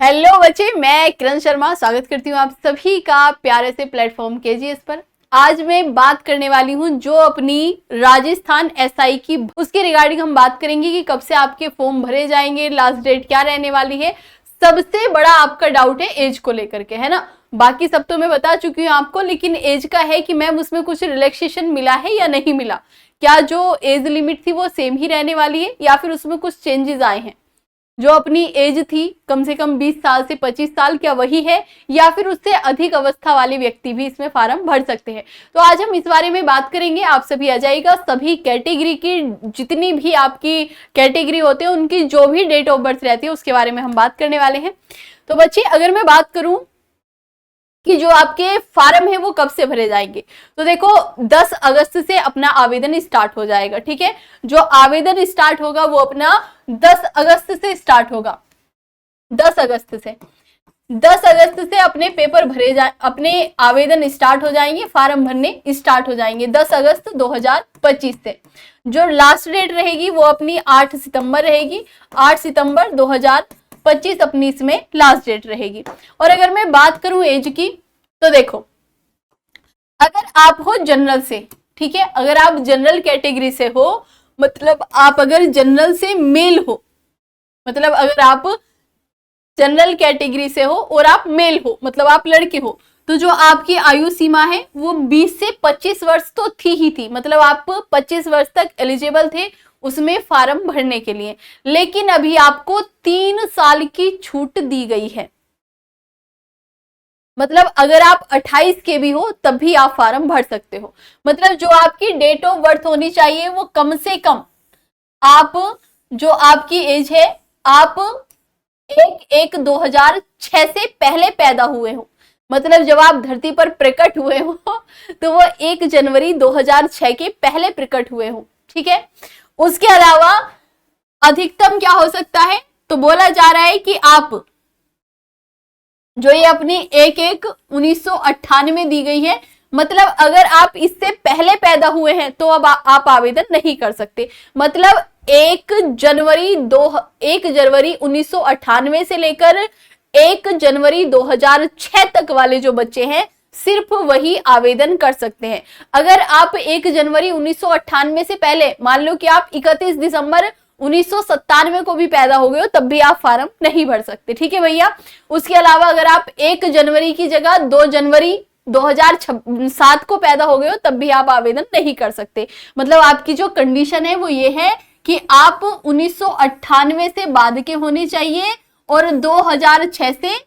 Hello बच्चे, मैं किरण शर्मा स्वागत करती हूँ आप सभी का प्यारे से प्लेटफॉर्म केजीएस पर। आज मैं बात करने वाली हूँ जो अपनी राजस्थान एसआई की, उसके रिगार्डिंग हम बात करेंगे कि कब से आपके फॉर्म भरे जाएंगे, लास्ट डेट क्या रहने वाली है। सबसे बड़ा आपका डाउट है एज को लेकर के, है ना। बाकी सब तो मैं बता चुकी हूँ आपको, लेकिन एज का है कि मैम उसमें कुछ रिलैक्सेशन मिला है या नहीं मिला, क्या जो एज लिमिट थी वो सेम ही रहने वाली है या फिर उसमें कुछ चेंजेस आए हैं। जो अपनी एज थी कम से कम 20 साल से 25 साल, क्या वही है या फिर उससे अधिक अवस्था वाले व्यक्ति भी इसमें फॉर्म भर सकते हैं। तो आज हम इस बारे में बात करेंगे। आप सभी आ जाइएगा। सभी कैटेगरी की, जितनी भी आपकी कैटेगरी होते हैं उनकी जो भी डेट ऑफ बर्थ रहती है उसके बारे में हम बात करने वाले हैं। तो बच्चे, अगर मैं बात करूं कि जो आपके फार्म है वो कब से भरे जाएंगे, तो देखो 10 अगस्त से अपना आवेदन स्टार्ट हो जाएगा। ठीक है, जो आवेदन स्टार्ट होगा वो अपना 10 अगस्त से स्टार्ट होगा। 10 अगस्त से 10 अगस्त से अपने पेपर भरे जा, अपने आवेदन स्टार्ट हो जाएंगे, फार्म भरने स्टार्ट हो जाएंगे 10 अगस्त 2025 से। जो लास्ट डेट रहेगी वो अपनी 8 सितंबर रहेगी। 8 सितंबर 2025 अपनी इसमें लास्ट डेट रहेगी। और अगर मैं बात करूं एज की, तो देखो अगर आप हो जनरल से, ठीक है, अगर आप जनरल कैटेगरी से हो, मतलब आप अगर जनरल से मेल हो, मतलब अगर आप जनरल कैटेगरी से हो और आप मेल हो, मतलब आप लड़के हो, तो जो आपकी आयु सीमा है वो 20 से 25 वर्ष तो थी ही थी, मतलब आप 25 वर्ष तक एलिजिबल थे उसमें फार्म भरने के लिए। लेकिन अभी आपको 3 साल की छूट दी गई है, मतलब अगर आप 28 के भी हो तब भी आप फार्म भर सकते हो। मतलब जो आपकी डेट ऑफ बर्थ होनी चाहिए वो कम से कम, आप जो आपकी एज है, आप 1/1/2006 से पहले पैदा हुए हो, मतलब जब आप धरती पर प्रकट हुए हो तो वो 1 जनवरी 2006 के पहले प्रकट हुए हो। ठीक है, उसके अलावा अधिकतम क्या हो सकता है, तो बोला जा रहा है कि आप जो ये अपनी 1/1/1998 दी गई है, मतलब अगर आप इससे पहले पैदा हुए हैं तो अब आप आवेदन नहीं कर सकते। मतलब 1 जनवरी 1998 से लेकर 1 जनवरी 2006 तक वाले जो बच्चे हैं सिर्फ वही आवेदन कर सकते हैं। अगर आप 1 जनवरी 1998 से पहले, मान लो कि आप 31 दिसंबर 1997 को भी पैदा हो गए हो, तब भी आप फार्म नहीं भर सकते। ठीक है भैया। उसके अलावा अगर आप 1 जनवरी की जगह 2 जनवरी 2007 को पैदा हो गए हो तब भी आप आवेदन नहीं कर सकते। मतलब आपकी जो कंडीशन है वो ये है कि आप 1998 से बाद के होने चाहिए और 2006 से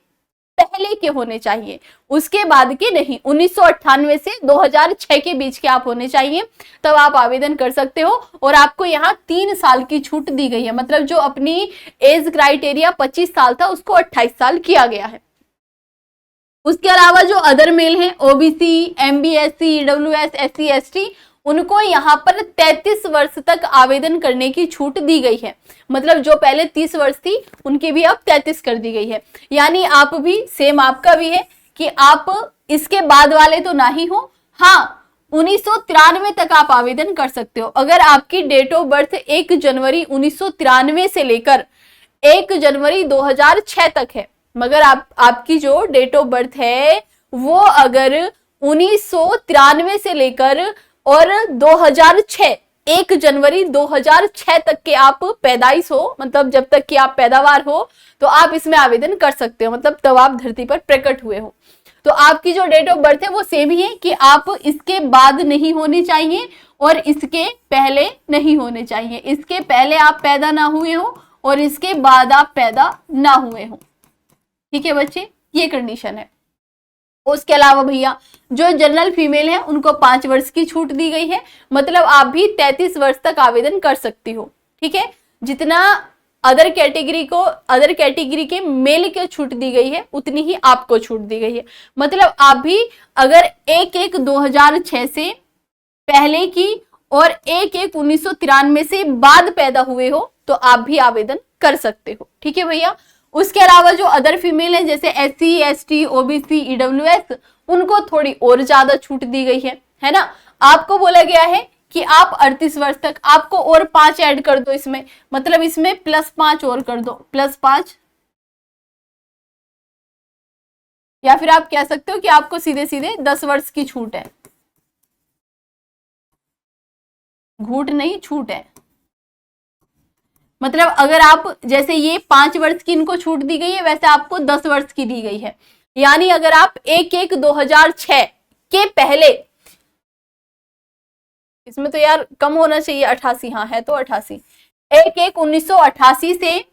पहले के होने चाहिए, उसके बाद के नहीं। 1998 से 2006 के बीच के आप होने चाहिए, तब आप आवेदन कर सकते हो। और आपको यहाँ 3 साल की छूट दी गई है, मतलब जो अपनी एज क्राइटेरिया 25 साल था उसको 28 साल किया गया है। उसके अलावा जो अदर मेल हैं, OBC, MBSC, EWS, SC, ST, उनको यहाँ पर 33 वर्ष तक आवेदन करने की छूट दी गई है। मतलब जो पहले 30 वर्ष थी उनकी भी अब 33 कर दी गई है। यानी आप भी सेम, आपका भी है कि आप इसके बाद वाले तो ना ही हो। हाँ, 1993 तक आप आवेदन कर सकते हो। अगर आपकी डेट ऑफ बर्थ 1 जनवरी 1993 से लेकर 1 जनवरी 2006 तक है, मगर आपकी जो डेट ऑफ बर्थ है वो अगर 1993 से लेकर और 2006 1 जनवरी 2006 तक के आप पैदाइश हो, मतलब जब तक कि आप पैदावार हो, तो आप इसमें आवेदन कर सकते हो, मतलब तब आप धरती पर प्रकट हुए हो। तो आपकी जो डेट ऑफ बर्थ है वो सेम ही है कि आप इसके बाद नहीं होनी चाहिए और इसके पहले नहीं होने चाहिए। इसके पहले आप पैदा ना हुए हो और इसके बाद आप पैदा ना हुए हो। ठीक है बच्चे, ये कंडीशन है। उसके अलावा भैया जो जनरल फीमेल है उनको 5 वर्ष की छूट दी गई है, मतलब आप भी 33 वर्ष तक आवेदन कर सकती हो। ठीक है, जितना अदर कैटेगरी के मेल को छूट दी गई है उतनी ही आपको छूट दी गई है। मतलब आप भी अगर 1/1/2006 से पहले की और 1/1/1993 से बाद पैदा हुए हो तो आप भी आवेदन कर सकते हो। ठीक है भैया। उसके अलावा जो अदर फीमेल है जैसे एससी, एसटी, ओबीसी, ईडब्ल्यूएस, उनको थोड़ी और ज्यादा छूट दी गई है ना। आपको बोला गया है कि आप 38 वर्ष तक, आपको और 5 ऐड कर दो इसमें, मतलब इसमें +5 और कर दो, +5 या फिर आप कह सकते हो कि आपको सीधे सीधे 10 वर्ष की छूट है, घूट नहीं छूट है। मतलब अगर आप जैसे ये 5 वर्ष की इनको छूट दी गई है, वैसे आपको 10 वर्ष की दी गई है। यानी अगर आप 1/1/2006 के पहले, इसमें तो यार कम होना चाहिए 88, हाँ है तो 88, 1/1/1988 से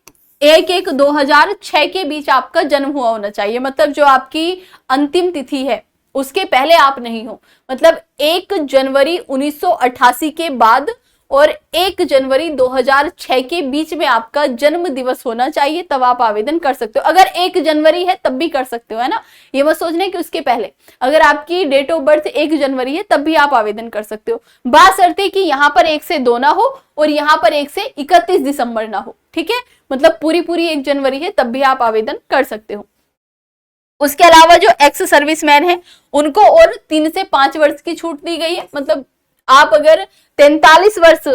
1/1/2006 के बीच आपका जन्म हुआ होना चाहिए। मतलब जो आपकी अंतिम तिथि है उसके पहले आप नहीं हो। मतलब 1 जनवरी 1988 के बाद और 1 जनवरी 2006 के बीच में आपका जन्म दिवस होना चाहिए, तब आप आवेदन कर सकते हो। अगर 1 जनवरी है तब भी कर सकते हो, है ना, ये मत सोचना कि उसके पहले। अगर आपकी डेट ऑफ बर्थ 1 जनवरी है तब भी आप आवेदन कर सकते हो, बशर्ते कि यहाँ पर 1 से 2 ना हो और यहाँ पर 1 से 31 दिसंबर ना हो। ठीक है, मतलब पूरी 1 जनवरी है तब भी आप आवेदन कर सकते हो। उसके अलावा जो एक्स सर्विसमैन है उनको और 3 से 5 वर्ष की छूट दी गई है। मतलब आप अगर 43 वर्ष,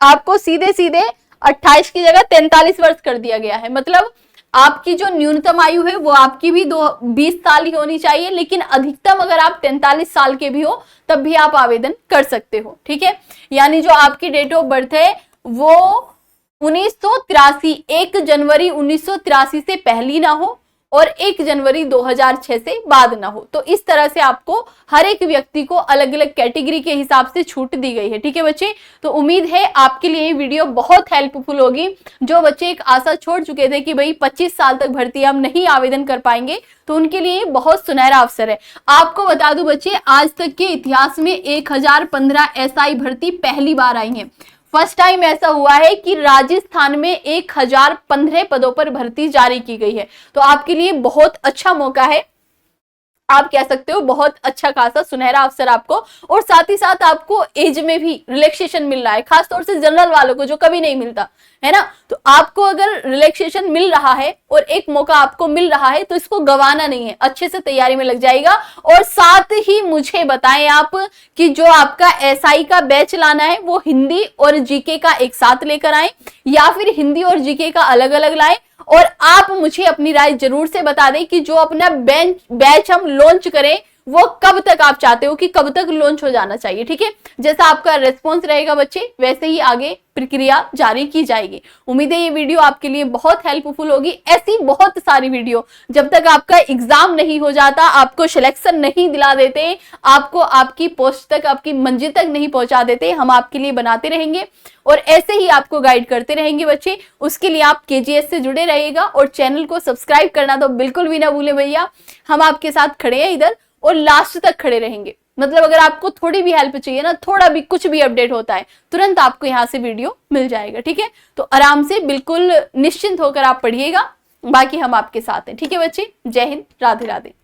आपको सीधे सीधे 28 की जगह 43 वर्ष कर दिया गया है। मतलब आपकी जो न्यूनतम आयु है वो आपकी भी 20 साल ही होनी चाहिए, लेकिन अधिकतम अगर आप 43 साल के भी हो तब भी आप आवेदन कर सकते हो। ठीक है, यानी जो आपकी डेट ऑफ बर्थ है वो 1983, 1 जनवरी 1983 से पहली ना हो और 1 जनवरी 2006 से बाद ना हो। तो इस तरह से आपको हर एक व्यक्ति को अलग अलग कैटेगरी के हिसाब से छूट दी गई है। ठीक है बच्चे, तो उम्मीद है आपके लिए ये वीडियो बहुत हेल्पफुल होगी। जो बच्चे एक आशा छोड़ चुके थे कि भाई 25 साल तक भर्ती हम नहीं आवेदन कर पाएंगे, तो उनके लिए बहुत सुनहरा अवसर है। आपको बता दूं बच्चे, आज तक के इतिहास में 1015 एसआई भर्ती पहली बार आई है। फर्स्ट टाइम ऐसा हुआ है कि राजस्थान में 1015 पदों पर भर्ती जारी की गई है। तो आपके लिए बहुत अच्छा मौका है, आप कह सकते हो बहुत अच्छा खासा सुनहरा अवसर आपको, और साथ ही साथ आपको एज में भी रिलैक्सेशन मिल रहा है, खासतौर से जनरल वालों को जो कभी नहीं मिलता है ना। तो आपको अगर रिलैक्सेशन मिल रहा है और एक मौका आपको मिल रहा है तो इसको गंवाना नहीं है, अच्छे से तैयारी में लग जाएगा। और साथ ही मुझे बताएं आप कि जो आपका एसआई का बैच लाना है वो हिंदी और जीके का एक साथ लेकर आए या फिर हिंदी और जीके का अलग अलग लाएं। और आप मुझे अपनी राय जरूर से बता दें कि जो अपना बैच हम लॉन्च करें वो कब तक आप चाहते हो कि कब तक लॉन्च हो जाना चाहिए। ठीक है, जैसा आपका रिस्पॉन्स रहेगा बच्चे वैसे ही आगे प्रक्रिया जारी की जाएगी। उम्मीद है ये वीडियो आपके लिए बहुत हेल्पफुल होगी। ऐसी बहुत सारी वीडियो जब तक आपका एग्जाम नहीं हो जाता, आपको सिलेक्शन नहीं दिला देते, आपको आपकी पोस्ट तक, आपकी मंजिल तक नहीं पहुंचा देते, हम आपके लिए बनाते रहेंगे और ऐसे ही आपको गाइड करते रहेंगे बच्चे। उसके लिए आप केजीएस से जुड़े रहिएगा और चैनल को सब्सक्राइब करना तो बिल्कुल भी ना भूलें भैया। हम आपके साथ खड़े हैं इधर और लास्ट तक खड़े रहेंगे। मतलब अगर आपको थोड़ी भी हेल्प चाहिए ना, थोड़ा भी कुछ भी अपडेट होता है, तुरंत आपको यहाँ से वीडियो मिल जाएगा। ठीक है, तो आराम से बिल्कुल निश्चिंत होकर आप पढ़िएगा, बाकी हम आपके साथ हैं। ठीक है बच्चे, जय हिंद, राधे राधे।